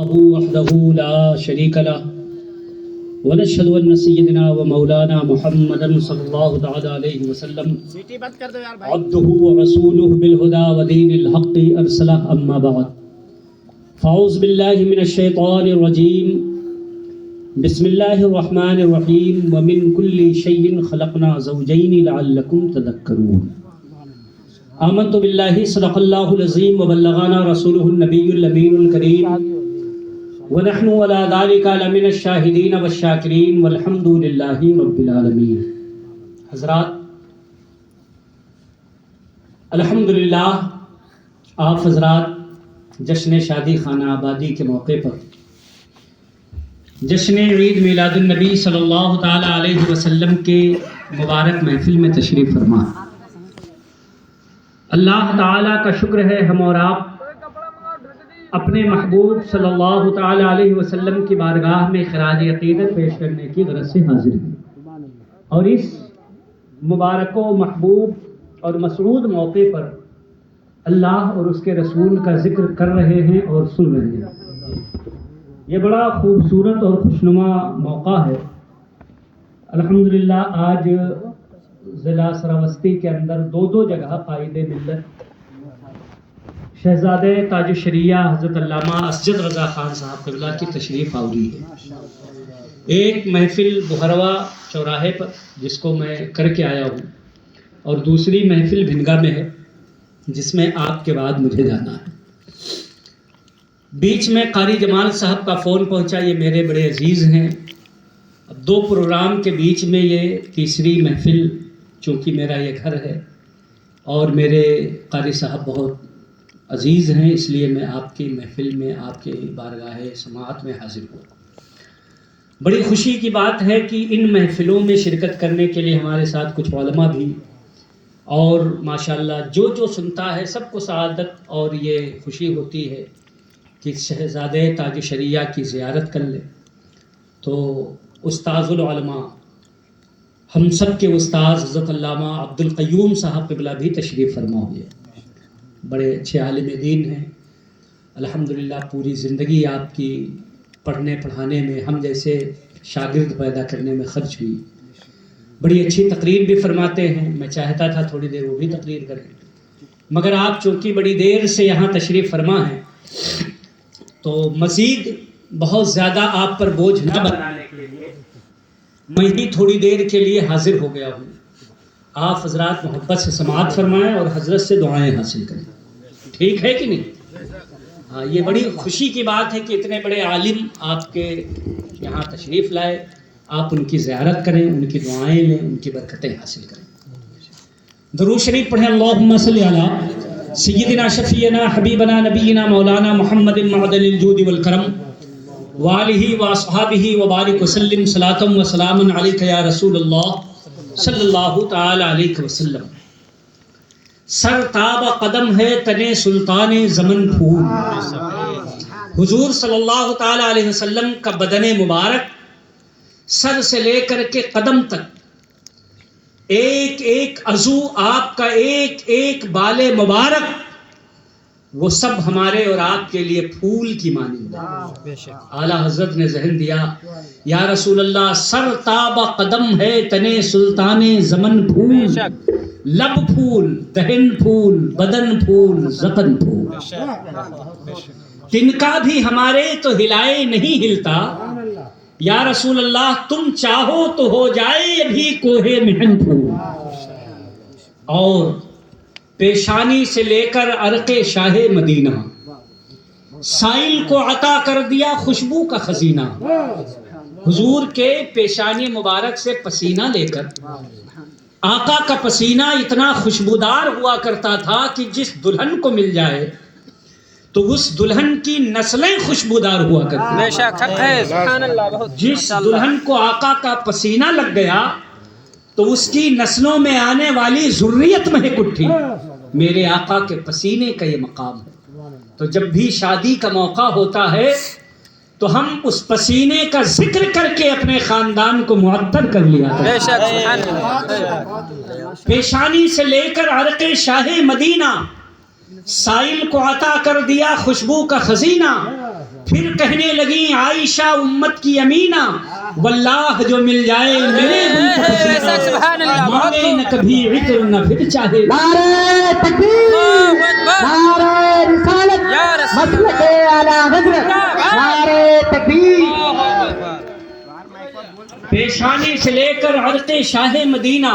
وحده لا شريك له ونشهد ان سيدنا ومولانا محمدا صلى الله تعالى عليه وسلم عبده ورسوله بالهدى ودين الحق ارسله اما بعد فاعوذ بالله من الشيطان الرجيم بسم الله الرحمن الرحيم ومن كل شيء خلقنا زوجين لعلكم تذكرون آمنت بالله صدق الله العظيم وبلغنا رسوله النبي الأمين الكريم ونحن على ذلك لمن الشاهدين والشاكرين والحمد لله رب العالمين. حضرات الحمدللہ آپ حضرات جشن شادی خانہ آبادی کے موقع پر جشن عید میلاد النبی صلی اللہ تعالی علیہ وسلم کے مبارک محفل میں تشریف فرما. اللہ تعالیٰ کا شکر ہے ہم اور آپ اپنے محبوب صلی اللہ تعالی علیہ وسلم کی بارگاہ میں خراج عقیدت پیش کرنے کی غرض سے حاضر ہیں اور اس مبارک و محبوب اور مسعود موقع پر اللہ اور اس کے رسول کا ذکر کر رہے ہیں اور سن رہے ہیں. یہ بڑا خوبصورت اور خوشنما موقع ہے. الحمدللہ آج ضلع سراوستی کے اندر دو جگہ قائد ملت شہزادہ تاج الشریعہ حضرت علامہ اسجد رضا خان صاحب قبلہ کی تشریف آوری ہے. ایک محفل بہروا چوراہے پر جس کو میں کر کے آیا ہوں اور دوسری محفل بھنگا میں ہے جس میں آپ کے بعد مجھے جانا ہے. بیچ میں قاری جمال صاحب کا فون پہنچا. یہ میرے بڑے عزیز ہیں. اب دو پروگرام کے بیچ میں یہ تیسری محفل چونکہ میرا یہ گھر ہے اور میرے قاری صاحب بہت عزیز ہیں اس لیے میں آپ کی محفل میں آپ کے بارگاہ سماعت میں حاضر ہوں. بڑی خوشی کی بات ہے کہ ان محفلوں میں شرکت کرنے کے لیے ہمارے ساتھ کچھ علماء بھی اور ماشاءاللہ جو سنتا ہے سب کو سعادت اور یہ خوشی ہوتی ہے کہ شہزادہ تاج الشریعہ کی زیارت کر لے. تو استاذ العلماء ہم سب کے استاذ حضرت علامہ عبد القیوم صاحب قبلہ بھی تشریف فرما ہوئے. بڑے اچھے عالم دین ہیں. الحمدللہ پوری زندگی آپ کی پڑھنے پڑھانے میں ہم جیسے شاگرد پیدا کرنے میں خرچ ہوئی. بڑی اچھی تقریر بھی فرماتے ہیں. میں چاہتا تھا تھوڑی دیر وہ بھی تقریر کریں مگر آپ چونکہ بڑی دیر سے یہاں تشریف فرما ہیں تو مزید بہت زیادہ آپ پر بوجھ نہ بنانے کے لیے میں بھی تھوڑی دیر کے لیے حاضر ہو گیا ہوں. آپ حضرات محبت سے سماعت فرمائیں اور حضرت سے دعائیں حاصل کریں. ٹھیک ہے کہ نہیں؟ ہاں یہ بڑی خوشی کی بات ہے کہ اتنے بڑے عالم آپ کے یہاں تشریف لائے. آپ ان کی زیارت کریں, ان کی دعائیں لیں, ان کی برکتیں حاصل کریں. درود شریف پڑھیں. اللہم صلی علی سیدنا شفیعنا حبیبنا نبینا مولانا محمد معدن الجود والکرم وآلہ واصحابہ وبارک وسلم صلاۃ و سلام علیک یا رسول اللہ صلی اللہ تعالی علیہ وسلم. سر تاب قدم ہے تنے سلطان زمن پھول. حضور صلی اللہ تعالی علیہ وسلم کا بدن مبارک سر سے لے کر کے قدم تک ایک ایک عضو آپ کا ایک ایک بال مبارک وہ سب ہمارے اور آپ کے لیے پھول کی مانند ہے. اعلیٰ حضرت نے ذہن دیا یا رسول اللہ سر تاب قدم ہے تنے سلطان زمن پھول. لب پھول, دہن پھول, بدن پھول, زبن پھول. تنکا بھی ہمارے تو ہلائے نہیں ہلتا. یا رسول اللہ تم چاہو تو ہو جائے ابھی کوہ محن پھول. اور پیشانی سے لے کر عرق شاہ مدینہ سائل کو عطا کر دیا خوشبو کا خزینہ. حضور کے پیشانی مبارک سے پسینہ لے کر آقا کا پسینہ اتنا خوشبودار ہوا کرتا تھا کہ جس دلہن کو مل جائے تو اس دلہن کی نسلیں خوشبودار ہوا کرتی. جس دلہن کو آقا کا پسینہ لگ گیا تو اس کی نسلوں میں آنے والی ذریت مہک اٹھی. میرے آقا کے پسینے کا یہ مقام ہے. تو جب بھی شادی کا موقع ہوتا ہے تو ہم اس پسینے کا ذکر کر کے اپنے خاندان کو معطر کر لیا. پیشانی سے لے کر عرق شاہ مدینہ سائل کو عطا کر دیا خوشبو کا خزینہ. پھر کہنے لگیں عائشہ امت کی امینہ واللہ جو مل جائے میرے دل کو پسینہ مانگے نہ کبھی عطر نہ پھر چاہے. نعرہ تکبیر، نعرہ رسالت، مسلک اعلیٰ حضرت، نعرہ تکبیر. پیشانی سے لے کر عرق شاہ مدینہ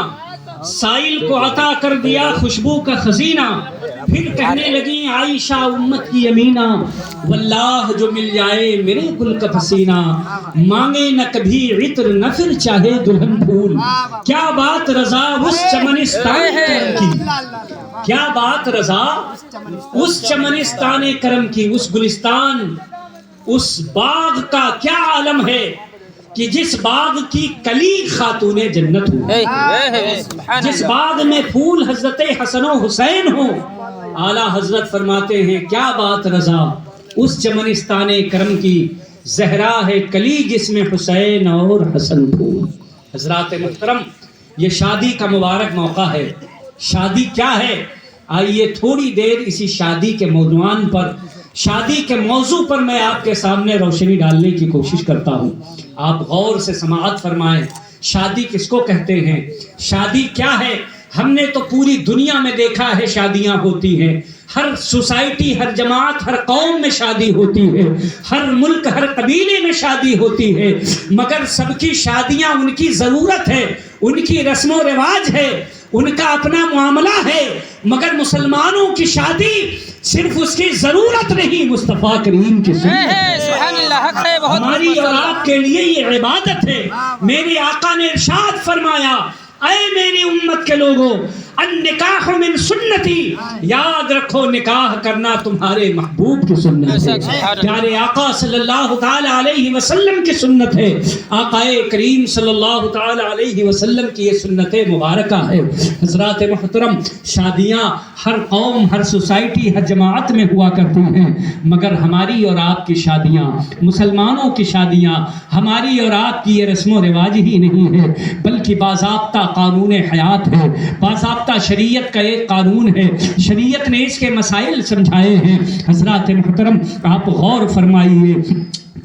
سائل کو عطا کر دیا خوشبو کا خزینہ. پھر کہنے لگیں عائشہ امت کی امینہ واللہ جو مل جائے میرے گل کا پسینہ مانگے نہ کبھی عطر نہ پھر چاہے دلہن پھول. کیا بات رضا اس چمنستان کرم کی، کیا بات رضا اس چمنستان کرم کی، اس گلستان اس باغ کا کیا عالم ہے کہ جس باغ کی کلی خاتون جنت ہو، جس باغ میں پھول حضرت حسن و حسین ہو. اعلیٰ حضرت فرماتے ہیں کیا بات رضا اس چمنستان کرم کی، زہرا ہے کلی جس میں حسین اور حسن پھول. حضرات محترم، یہ شادی کا مبارک موقع ہے. شادی کیا ہے؟ آئیے تھوڑی دیر اسی شادی کے موضوعان پر، شادی کے موضوع پر میں آپ کے سامنے روشنی ڈالنے کی کوشش کرتا ہوں. آپ غور سے سماعت فرمائیں. شادی کس کو کہتے ہیں؟ شادی کیا ہے؟ ہم نے تو پوری دنیا میں دیکھا ہے شادیاں ہوتی ہیں. ہر سوسائٹی، ہر جماعت، ہر قوم میں شادی ہوتی ہے، ہر ملک، ہر قبیلے میں شادی ہوتی ہے. مگر سب کی شادیاں ان کی ضرورت ہے، ان کی رسم و رواج ہے، ان کا اپنا معاملہ ہے. مگر مسلمانوں کی شادی صرف اس کی ضرورت نہیں، مصطفیٰ کریم کی سنت. ہماری اور آپ کے لیے یہ عبادت ہے. میرے آقا نے ارشاد فرمایا اے میری امت کے لوگوں، النکاح من سنتی، یاد رکھو نکاح کرنا تمہارے محبوب کی سنت ہے، پیارے آقا صلی اللہ تعالی علیہ وسلم کی سنت ہے. آقا کریم صلی اللہ تعالی علیہ وسلم کی یہ سنت مبارکہ ہے. حضرات محترم، شادیاں ہر قوم، ہر سوسائٹی، ہر جماعت میں ہوا کرتی ہیں. مگر ہماری اور آپ کی شادیاں، مسلمانوں کی شادیاں، ہماری اور آپ کی یہ رسم و رواج ہی نہیں ہے، بلکہ باضابطہ قانون حیات ہے، باضابطہ شریعت کا ایک قانون ہے. شریعت نے اس کے مسائل سمجھائے ہیں. حضرات محترم، آپ غور فرمائیے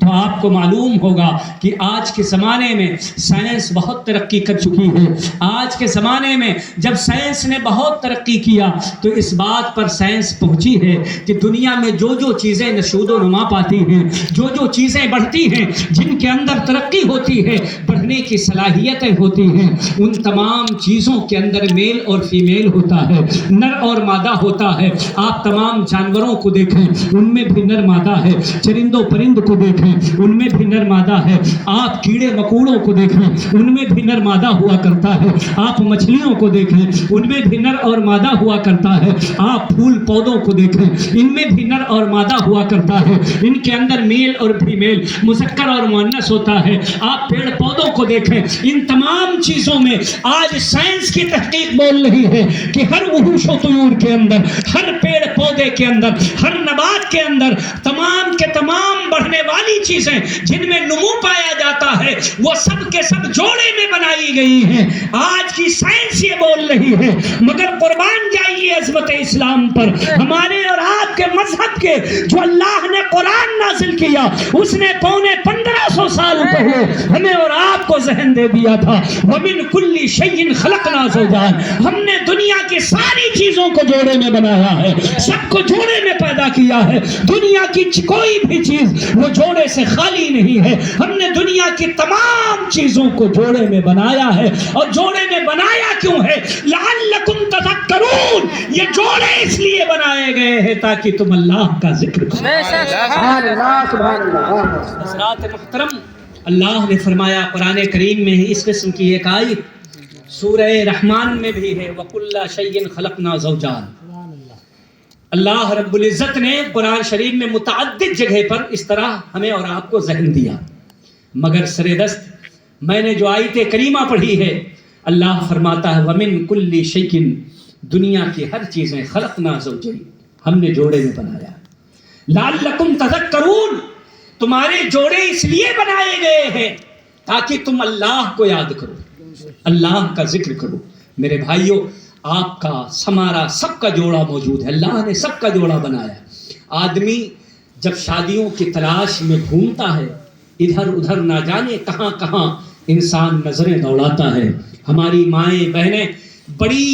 تو آپ کو معلوم ہوگا کہ آج کے زمانے میں سائنس بہت ترقی کر چکی ہے. آج کے زمانے میں جب سائنس نے بہت ترقی کیا تو اس بات پر سائنس پہنچی ہے کہ دنیا میں جو جو چیزیں نشود و نما پاتی ہیں، جو جو چیزیں بڑھتی ہیں، جن کے اندر ترقی ہوتی ہے، بڑھنے کی صلاحیتیں ہوتی ہیں، ان تمام چیزوں کے اندر میل اور فیمیل ہوتا ہے، نر اور مادہ ہوتا ہے. آپ تمام جانوروں کو دیکھیں، ان میں بھی نر مادہ ہے. چرند و پرند کو دیکھیں، ان میں بھی نر مادہ ہے. آپ کیڑے مکوڑوں کو دیکھیں، ان میں بھی نر مادہ ہوا کرتا ہے. آپ مچھلیوں کو دیکھیں، ان میں بھی نر اور مادہ ہوا کرتا ہے. آپ پھول پودوں کو دیکھیں، ان میں بھی نر اور مادہ ہوا کرتا ہے. ان کے اندر میل اور فیمیل، مذکر اور مؤنث ہوتا ہے. آپ پیڑ پودوں کو دیکھیں، ان تمام چیزوں میں آج سائنس کی تحقیق بول رہی ہے کہ ہر وحوش و طیور کے اندر، ہر پیڑ پودے کے اندر، ہر نبات کے اندر تمام کے تمام بڑھنے والی چیزیں جن میں نمو پایا جاتا ہے وہ سب کے سب جوڑے میں بنائی گئی ہیں. آج کی سائنس یہ بول رہی ہے. مگر قربان جائیے عظمت اسلام پر، ہمارے اور آپ کے مذہب کے جو اللہ نے قرآن نازل کیا، اس نے 1500 سال پہلے ہمیں اور آپ کو ذہن دے دیا تھا وَمِن كُلِّ شَيْءٍ خَلَقْنَا زَوْجَيْنِ. ہم نے دنیا کی ساری چیزوں کو جوڑے میں بنایا ہے، سب کو جوڑے میں پیدا کیا ہے. دنیا کی کوئی بھی چیز وہ جوڑے سے خالی نہیں ہے. ہم نے دنیا کی تمام چیزوں کو جوڑے میں بنایا ہے. اور جوڑے میں بنایا کیوں ہے؟ لعلکم تذکرون. یہ جوڑے اس لیے بنائے گئے ہیں تاکہ تم اللہ کا ذکر کرو. سبحان اللہ، سبحان اللہ. حضرات محترم، اللہ نے فرمایا قرآن کریم میں اس قسم کی ایک آیت سورہ رحمان میں بھی ہے وَكُلَّ شَيْءٍ خَلَقْنَا زَوْجَانِ. اللہ رب العزت نے قرآن شریف میں متعدد جگہ پر اس طرح ہمیں اور آپ کو ذہن دیا. مگر سر دست میں نے جو آیت کریمہ پڑھی ہے، اللہ فرماتا ہے وَمِن كُلِّ شَيْءٍ، دنیا کی ہر چیزیں خلقنا زوجین، ہم نے جوڑے میں بنایا. لعلکم تذکرون، تمہارے جوڑے اس لیے بنائے گئے ہیں تاکہ تم اللہ کو یاد کرو، اللہ کا ذکر کرو. میرے بھائیوں، آپ کا ہمارا سب کا جوڑا موجود ہے. اللہ نے سب کا جوڑا بنایا. آدمی جب شادیوں کی تلاش میں گھومتا ہے، ادھر ادھر نہ جانے کہاں کہاں انسان نظریں دوڑاتا ہے۔ ہماری مائیں بہنیں بڑی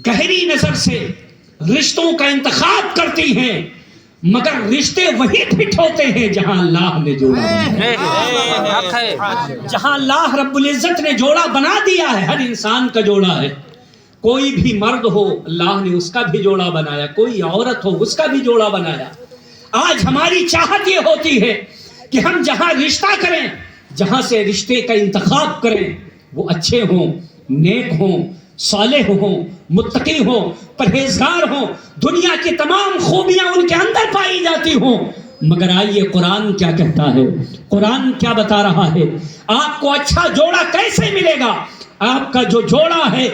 گہری نظر سے رشتوں کا انتخاب کرتی ہیں، مگر رشتے وہی فٹ ہوتے ہیں جہاں اللہ نے جوڑا ہے، جہاں اللہ رب العزت نے جوڑا بنا دیا ہے۔ ہر انسان کا جوڑا ہے، کوئی بھی مرد ہو اللہ نے اس کا بھی جوڑا بنایا، کوئی عورت ہو اس کا بھی جوڑا بنایا۔ آج ہماری چاہت یہ ہوتی ہے کہ ہم جہاں رشتہ کریں، جہاں سے رشتے کا انتخاب کریں، وہ اچھے ہوں، نیک ہوں، صالح ہوں، متقی ہوں، پرہیزگار ہوں، دنیا کی تمام خوبیاں ان کے اندر پائی جاتی ہوں۔ مگر آئیے قرآن کیا کہتا ہے، قرآن کیا بتا رہا ہے؟ آپ کو اچھا جوڑا کیسے ملے گا؟ آپ کا جو جوڑا ہے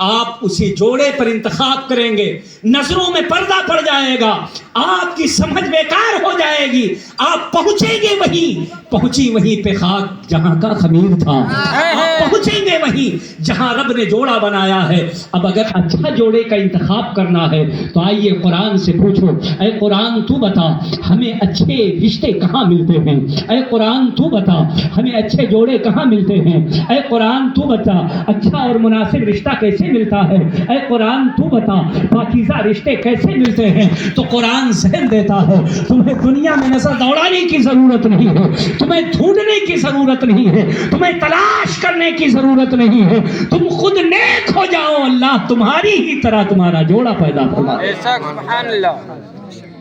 آپ اسی جوڑے پر انتخاب کریں گے، نظروں میں پردہ پڑ جائے گا، آپ کی سمجھ بیکار ہو جائے گی، آپ پہنچیں گے وہیں پہ خاک جہاں کا خمیر تھا، آپ پہنچیں گے وہیں جہاں رب نے جوڑا بنایا ہے۔ اب اگر اچھا جوڑے کا انتخاب کرنا ہے تو آئیے قرآن سے پوچھو، اے قرآن تو بتا ہمیں اچھے رشتے کہاں ملتے ہیں، اے قرآن تو بتا ہمیں اچھے جوڑے کہاں ملتے ہیں، اے قرآن تو بتا اچھا اور مناسب رشتہ کیسے ملتا ہے، اے قرآن تو بتا پاکیزہ رشتے کیسے ملتے ہیں۔ تو قرآن ذہن دیتا ہے تمہیں دنیا میں نظر دوڑانے کی ضرورت نہیں ہے، تمہیں ڈھونڈنے کی ضرورت نہیں ہے، تمہیں تلاش کرنے کی ضرورت نہیں ہے، تم خود نیک ہو جاؤ، اللہ تمہاری ہی طرح تمہارا جوڑا پیدا ہوگا۔ سبحان اللہ۔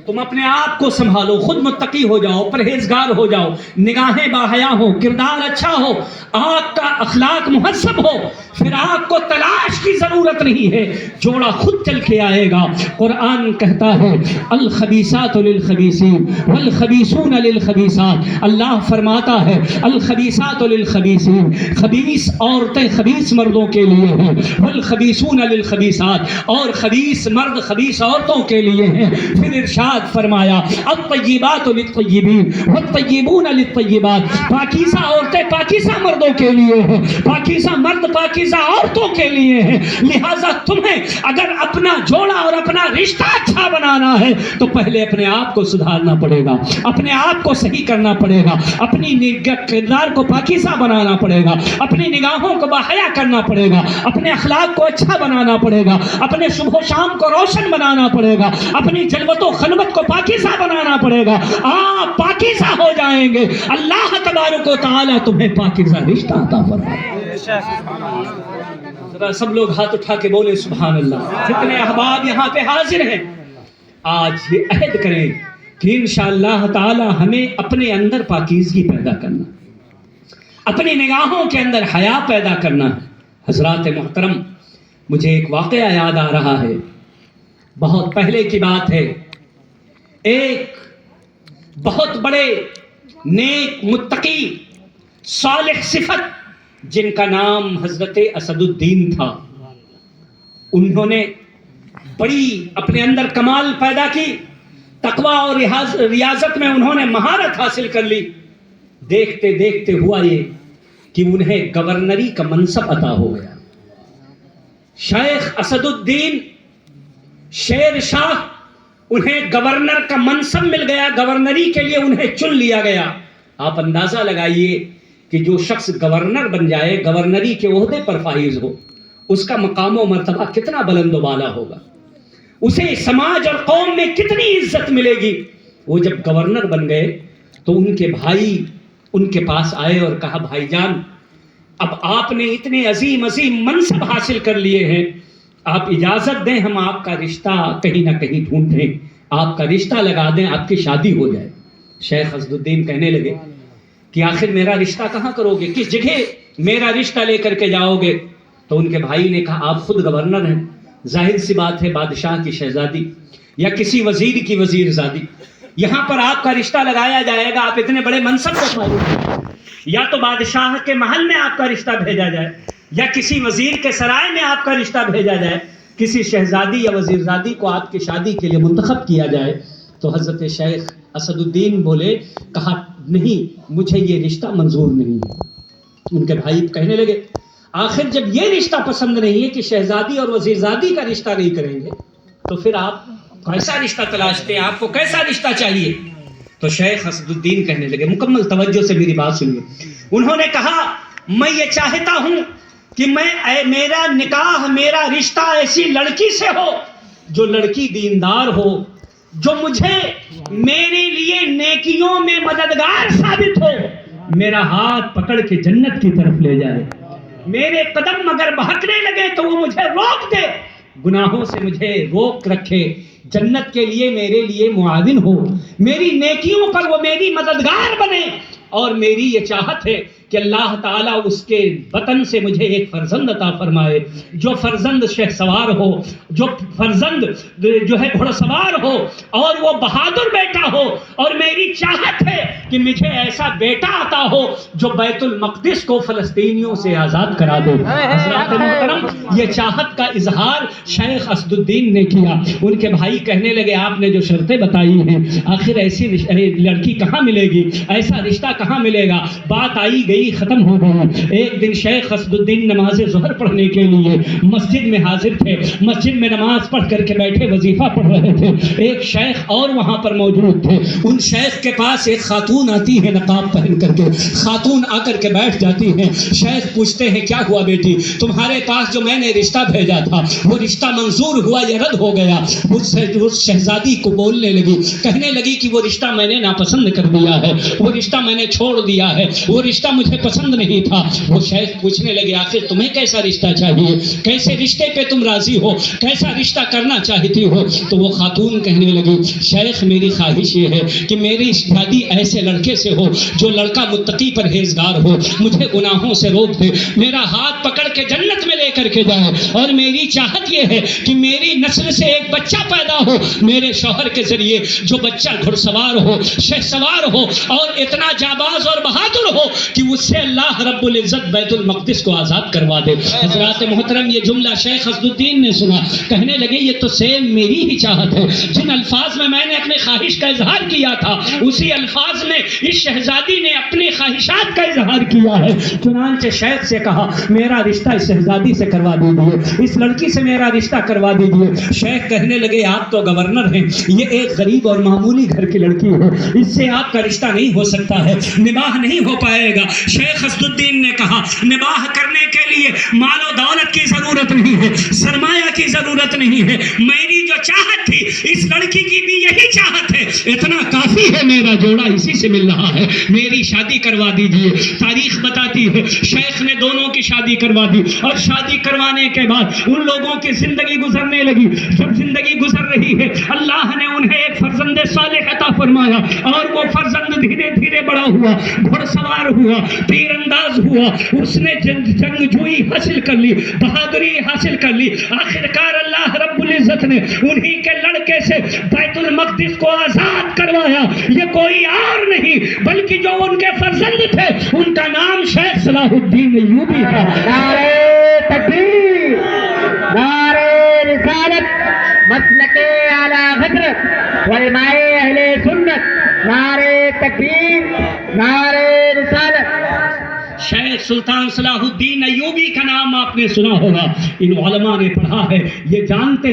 تم اپنے آپ کو سنبھالو، خود متقی ہو جاؤ، پرہیزگار ہو جاؤ، نگاہیں باحیا ہو، کردار اچھا ہو، آپ کا اخلاق مہذب ہو، پھر آپ کو تلاش کی ضرورت نہیں ہے، جوڑا خود چل کے آئے گا۔ قرآن کہتا ہے الخبیثات للخبیثین والخبیثون للخبیثات، اللہ فرماتا ہے الخبیثات للخبیثین، خبیث عورتیں خبیث مردوں کے لیے ہیں، والخبیثون للخبیثات، اور خبیث مرد خبیث عورتوں کے لیے ہیں۔ پھر ارشاد فرمایا الطیبات للطیبین والطیبون للطیبات، پاکیزہ عورتیں پاکیزہ مردوں کے لیے ہیں، پاکیزہ مرد پاکیزہ عورتوں کے لیے ہیں۔ لہٰذا تمہیں اگر اپنا جوڑا اور اپنا رشتہ اچھا بنانا ہے تو پہلے اپنے آپ کو سدھارنا پڑے گا، اپنے آپ کو صحیح کرنا پڑے گا، اپنی کردار کو پاکیزہ بنانا پڑے گا، اپنی نگاہوں کو باحیا کرنا پڑے گا، اپنے اخلاق کو اچھا بنانا پڑے گا، اپنے صبح و شام کو روشن بنانا پڑے گا، اپنی جلوت و خلوت کو پاکیزہ بنانا پڑے گا۔ آپ پاکیزہ ہو جائیں گے، اللہ تبارک و تعالی تمہیں پاکیزہ رشتہ عطا فرمائے۔ ذرا سب لوگ ہاتھ اٹھا کے بولے سبحان اللہ۔ جتنے احباب یہاں پہ حاضر ہیں آج یہ عہد کریں کہ انشاءاللہ تعالی ہمیں اپنے اندر پاکیزگی پیدا کرنا، اپنی نگاہوں کے اندر حیا پیدا کرنا ہے۔ حضرات محترم، مجھے ایک واقعہ یاد آ رہا ہے، بہت پہلے کی بات ہے۔ ایک بہت بڑے نیک متقی صالح صفت جن کا نام حضرت اسد الدین تھا، انہوں نے بڑی اپنے اندر کمال پیدا کی، تقوی اور ریاضت میں انہوں نے مہارت حاصل کر لی۔ دیکھتے دیکھتے ہوا یہ کہ انہیں گورنری کا منصب عطا ہو گیا۔ شیخ اسد الدین شیر شاہ، انہیں گورنر کا منصب مل گیا، گورنری کے لیے انہیں چن لیا گیا۔ آپ اندازہ لگائیے کہ جو شخص گورنر بن جائے، گورنری کے عہدے پر فائز ہو، اس کا مقام و مرتبہ کتنا بلند و بالا ہوگا، اسے سماج اور قوم میں کتنی عزت ملے گی۔ وہ جب گورنر بن گئے تو ان کے بھائی ان کے پاس آئے اور کہا بھائی جان، اب آپ نے اتنے عظیم عظیم منصب حاصل کر لیے ہیں، آپ اجازت دیں ہم آپ کا رشتہ کہیں نہ کہیں ڈھونڈیں، آپ کا رشتہ لگا دیں، آپ کی شادی ہو جائے۔ شیخ اسد الدین کہنے لگے کہ آخر میرا رشتہ کہاں کرو گے، کس جگہ میرا رشتہ لے کر کے جاؤ گے؟ تو ان کے بھائی نے کہا آپ خود گورنر ہیں، ظاہر سی بات ہے بادشاہ کی شہزادی یا کسی وزیر کی وزیر زادی، یہاں پر آپ کا رشتہ لگایا جائے گا، آپ اتنے بڑے منصب کو فائز ہیں، یا تو بادشاہ کے محل میں آپ کا رشتہ بھیجا جائے، یا کسی وزیر کے سرائے میں آپ کا رشتہ بھیجا جائے، کسی شہزادی یا وزیرزادی کو آپ کی شادی کے لیے منتخب کیا جائے۔ تو حضرت شیخ اسد الدین بولے، کہا نہیں، مجھے یہ رشتہ منظور نہیں۔ ان کے بھائی کہنے لگے آخر جب یہ رشتہ پسند نہیں ہے کہ شہزادی اور وزیرزادی کا رشتہ نہیں کریں گے، تو پھر آپ کیسا رشتہ تلاشتے ہیں، آپ کو کیسا رشتہ چاہیے؟ تو شیخ اسد الدین کہنے لگے، مکمل توجہ سے میری بات سنیے، انہوں نے کہا میں یہ چاہتا ہوں کہ میرا نکاح، میرا رشتہ ایسی لڑکی سے ہو جو لڑکی دیندار ہو، جو مجھے میرے لیے نیکیوں میں مددگار ثابت ہو، میرا ہاتھ پکڑ کے جنت کی طرف لے جائے، میرے قدم اگر بہکنے لگے تو وہ مجھے روک دے، گناہوں سے مجھے روک رکھے، جنت کے لیے میرے لیے معاون ہو، میری نیکیوں پر وہ میری مددگار بنے، اور میری یہ چاہت ہے کہ اللہ تعالیٰ اس کے وطن سے مجھے ایک فرزند عطا فرمائے، جو فرزند شہ سوار ہو، جو فرزند جو ہے گھوڑ سوار ہو، اور وہ بہادر بیٹا ہو، اور میری چاہت ہے کہ مجھے ایسا بیٹا عطا ہو جو بیت المقدس کو فلسطینیوں سے آزاد کرا دے۔ حضرات محترم، یہ چاہت کا اظہار شیخ اسد الدین نے کیا۔ ان کے بھائی کہنے لگے آپ نے جو شرطیں بتائی ہیں، آخر ایسی لڑکی کہاں ملے گی، ایسا رشتہ کہاں ملے گا؟ بات آئی گئی، ختم ہو گئی۔ ایک دن شیخ اسد الدین نماز ظہر پڑھنے کے لیے مسجد میں حاضر تھے، مسجد میں نماز پڑھ کر کے بیٹھے وظیفہ پڑھ رہے تھے، ایک شیخ اور وہاں پر موجود تھے۔ ان شیخ کے پاس ایک خاتون آتی ہے نقاب پہن کر کے، خاتون آ کر کے بیٹھ جاتی ہیں۔ شیخ پوچھتے ہیں کیا ہوا بیٹی، تمہارے پاس جو میں نے رشتہ بھیجا تھا وہ رشتہ منظور ہوا یا رد ہو گیا؟ اس شہزادی کو بولنے لگی، کہنے لگی کہ وہ رشتہ میں نے ناپسند کر دیا ہے، وہ رشتہ میں نے چھوڑ دیا ہے، وہ رشتہ مجھے پسند نہیں تھا۔ وہ شیخ پوچھنے لگے آخر تمہیں کیسا رشتہ چاہیے، کیسے رشتے پہ تم راضی ہو، کیسا رشتہ کرنا چاہتی ہو؟ تو وہ خاتون کہنے لگی شیخ میری خواہش یہ ہے کہ میری شادی ایسے لڑکے سے ہو جو لڑکا متقی پرہیزگار ہو، مجھے گناہوں سے روک دے، میرا ہاتھ پکڑ کے جنت میں لے کر کے جائے، اور میری چاہت یہ ہے کہ میری نسل سے ایک بچہ پیدا ہو میرے شوہر کے ذریعے، جو بچہ گھڑ سوار ہو، شہ سوار ہو، اور اتنا جاباز اور بہادر ہو کہ اس سے اللہ رب العزت بیت المقدس کو آزاد کروا دے۔ حضرات محترم، یہ جملہ شیخ اسد الدین نے سنا، کہنے لگے یہ تو سیم میری ہی چاہت ہے، جن الفاظ میں نے اپنے خواہش کا اظہار کیا تھا اسی الفاظ میں اس شہزادی نے اپنی خواہشات کا اظہار کیا ہے۔ چنانچہ شیخ سے کہا میرا رشتہ اس شہزادی سے کروا دیجیے، اس لڑکی سے میرا رشتہ کروا دیجیے۔ شیخ کہنے لگے آپ تو گورنر ہیں، یہ ایک غریب اور معمولی گھر کی لڑکی ہے، اس سے آپ کا رشتہ نہیں ہو سکتا ہے، نباہ نہیں ہو پائے گا۔ شیخ اسد الدین نے کہا نباہ کرنے کے لیے مال و دولت کی ضرورت نہیں ہے، سرمایہ کی ضرورت نہیں ہے، میری جو چاہت تھی اس لڑکی کی بھی یہی چاہت ہے، اتنا کافی ہے، میرا جوڑا اسی سے مل رہا ہے، میری شادی کروا دیجیے۔ تاریخ بتاتی ہے شیخ نے دونوں کی شادی کروا دی، اور شادی کروانے کے بعد ان لوگوں کی زندگی گزرنے لگی۔ جب زندگی گزر رہی ہے اللہ نے انہیں ایک فرزند صالح عطا فرمایا، اور وہ فرزند دھیرے دھیرے بڑا ہوا، گھڑ سوار ہوا، تیر انداز ہوا، اس نے جنگجوئی حاصل کر لی، بہادری حاصل کر لی۔ آخرکار اللہ رب العزت نے انہی کے لڑکے سے بیت المقدس کو آزاد کروایا۔ یہ کوئی اور نہیں بلکہ جو ان کے فرزند تھے ان کا نام شیخ صلاح الدین ایوبی تھا۔ نعرہ تکبیر، نعرہ رسالت، مسلک اعلی حضرت علماء اہل سنت، نعرہ تکبیر، نعرہ رسالت۔ شیخ سلطان صلاح الدین ایوبی کا نام آپ نے سنا ہوگا، ان علماء نے پڑھا ہے، یہ جانتے ہیں